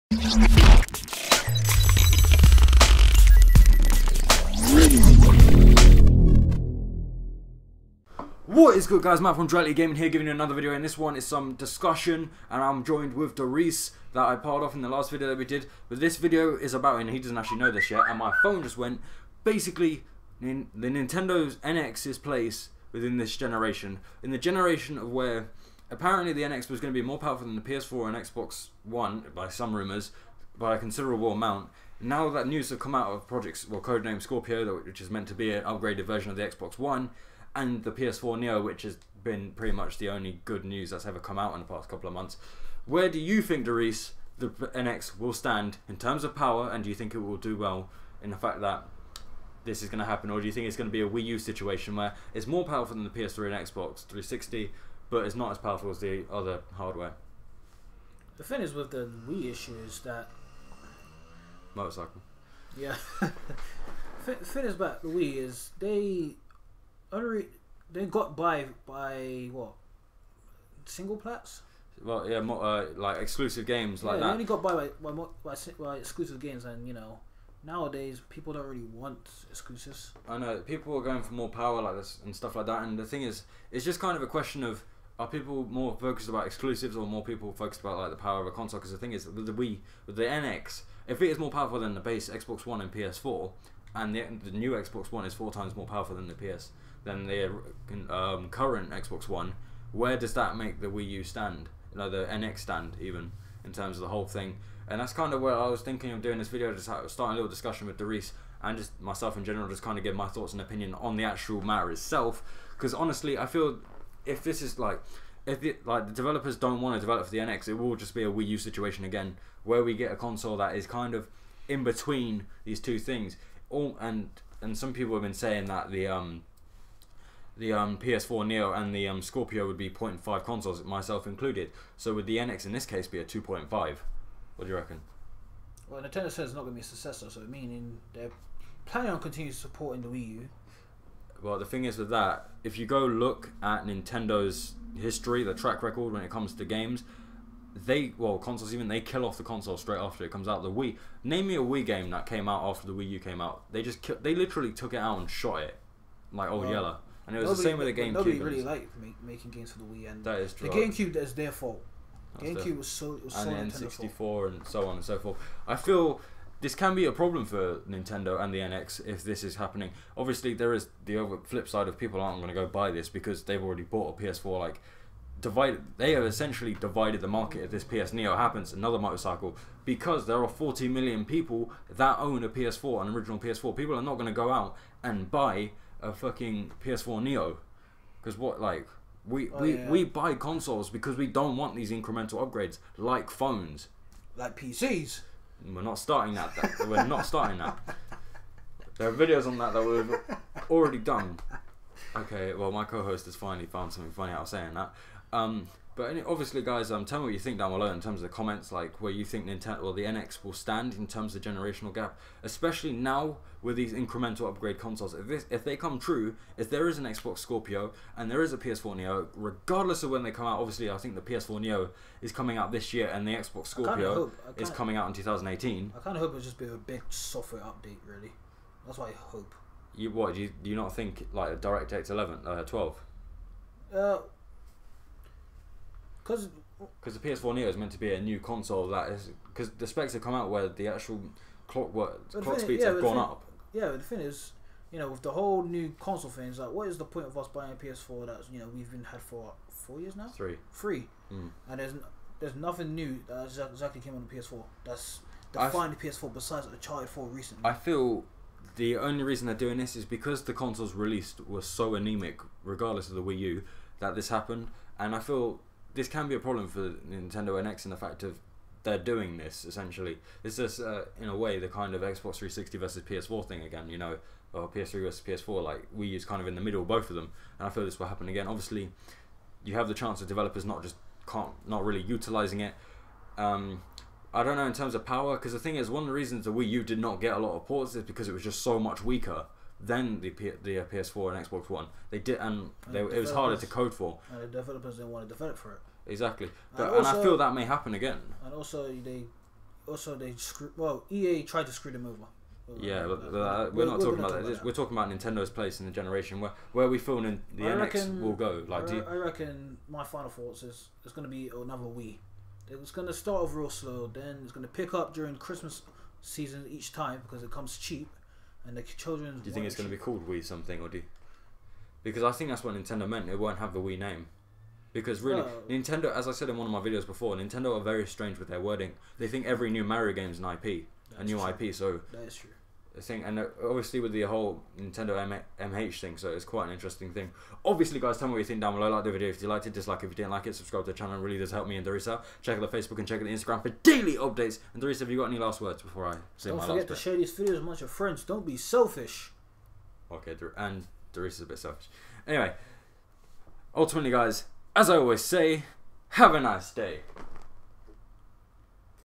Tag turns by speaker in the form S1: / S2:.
S1: What is good, guys? Matt from Duality Gaming here, giving you another video. And this one is some discussion, and I'm joined with Doris that I piled off in the last video that we did. But this video is about, and he doesn't actually know this yet, and my phone just went, basically the Nintendo's NX's place within this generation, in the generation of where apparently the NX was going to be more powerful than the PS4 and Xbox One by some rumors, by a considerable amount. Now that news have come out of projects, well, codename Scorpio, which is meant to be an upgraded version of the Xbox One, and the PS4 Neo, which has been pretty much the only good news that's ever come out in the past couple of months. Where do you think, Doris, the NX will stand in terms of power, and do you think it will do well in the fact that this is going to happen, or do you think it's going to be a Wii U situation where it's more powerful than the PS3 and Xbox 360, but it's not as powerful as the other hardware?
S2: The thing is with the Wii issue is that...
S1: Motorcycle.
S2: Yeah. The thing is about the Wii is they got by what, single plats?
S1: Well, yeah, like exclusive games like that.
S2: They only got by exclusive games, and you know, nowadays people don't really want exclusives.
S1: I know people are going for more power like this and stuff like that, and the thing is, it's just kind of a question of, are people more focused about exclusives or more people focused about like the power of a console? Because the thing is, with the Wii, with the NX, if it is more powerful than the base Xbox One and PS4, and the new Xbox One is 4 times more powerful than the current Xbox One, where does that make the Wii U stand? You know, the NX stand, even in terms of the whole thing. And that's kind of where I was thinking of doing this video, just starting a little discussion with Doris and just myself in general, just kind of give my thoughts and opinion on the actual matter itself. Because honestly, I feel if this is like, if the developers don't want to develop for the NX, it will just be a Wii U situation again, where we get a console that is kind of in between these two things. And some people have been saying that the PS4 Neo and the Scorpio would be 0.5 consoles, myself included. So would the NX in this case be a 2.5? What do you reckon?
S2: Well, Nintendo says it's not going to be a successor, so meaning they're planning on continuing supporting the Wii U.
S1: Well, the thing is with that, if you go look at Nintendo's history, the track record when it comes to games, consoles even, they kill off the console straight after it comes out. The Wii, name me a Wii game that came out after the Wii U came out. They literally took it out and shot it like old yellow. And it was the same with the GameCube.
S2: Nobody really liked making games for the Wii, and
S1: that is true.
S2: The GameCube, that's their fault. GameCube was so
S1: and the N64 and so on and so forth. I feel this can be a problem for Nintendo and the NX if this is happening. Obviously, there is the flip side of people aren't going to go buy this because they've already bought a PS4. Like, they have essentially divided the market. If this PS Neo happens, another motorcycle, because there are 40 million people that own a PS4, an original PS4. People are not going to go out and buy a fucking PS4 Neo, because we buy consoles because we don't want these incremental upgrades like phones,
S2: like PCs.
S1: We're not starting that. We're not starting that. There are videos on that we've already done. Okay, well, my co-host has finally found something funny out of saying that. But obviously, guys, tell me what you think down below in terms of the comments, like where you think Nintendo or the NX will stand in terms of the generational gap, especially now with these incremental upgrade consoles. If they come true, if there is an Xbox Scorpio and there is a PS4 Neo, regardless of when they come out, obviously I think the PS4 Neo is coming out this year and the Xbox Scorpio is coming out in 2018.
S2: I kind of hope it'll just be a big software update, really. That's what I hope.
S1: Do you not think like a DirectX 12? Because the PS4 Neo is meant to be a new console that is, because the specs have come out where the actual clock speeds have gone up.
S2: Yeah, but the thing is, you know, with the whole new console things, like, what is the point of us buying a PS4 that's, you know, we've been had for 4 years now? 3. And there's nothing new that exactly came on the PS4 that's defined the PS4 besides the Uncharted 4 recently.
S1: I feel the only reason they're doing this is because the consoles released were so anemic, regardless of the Wii U, that this happened. And I feel this can be a problem for Nintendo NX in the fact of they're doing this, essentially. This is, in a way, the kind of Xbox 360 versus PS4 thing again, you know, or PS3 versus PS4, like, Wii U's kind of in the middle of both of them, and I feel this will happen again. Obviously, you have the chance of developers not really utilising it. I don't know in terms of power, because the thing is, one of the reasons the Wii U did not get a lot of ports is because it was just so much weaker than the PS4 and Xbox One. It was harder to code for.
S2: And the developers didn't want to develop for it.
S1: Exactly. And I feel that may happen again.
S2: And also, also EA tried to screw them over.
S1: Yeah, but we're not talking about that. We're talking about Nintendo's place in the generation. Where we feel the NX will go. Like,
S2: I reckon my final thoughts is it's going to be another Wii. It's going to start off real slow, then it's going to pick up during Christmas season each time because it comes cheap, and the children.
S1: Do you think it's going to be called Wii something, or do you? Because I think that's what Nintendo meant. It won't have the Wii name. Because really, Nintendo, as I said in one of my videos before, Nintendo are very strange with their wording. They think every new Mario game is an IP, a new IP. So
S2: that is true.
S1: I think, and obviously with the whole Nintendo MH thing, so it's quite an interesting thing. Obviously, guys, tell me what you think down below. Like the video if you liked it, dislike it if you didn't like it, subscribe to the channel. It really does help me and Dorisa. Check out the Facebook and check out the Instagram for daily updates. And Dorisa, have you got any last words before I say my last bit?
S2: Don't forget to share these videos amongst your friends. Don't be selfish.
S1: Okay, and Dorisa's a bit selfish. Anyway, ultimately, guys, as I always say, have a nice day.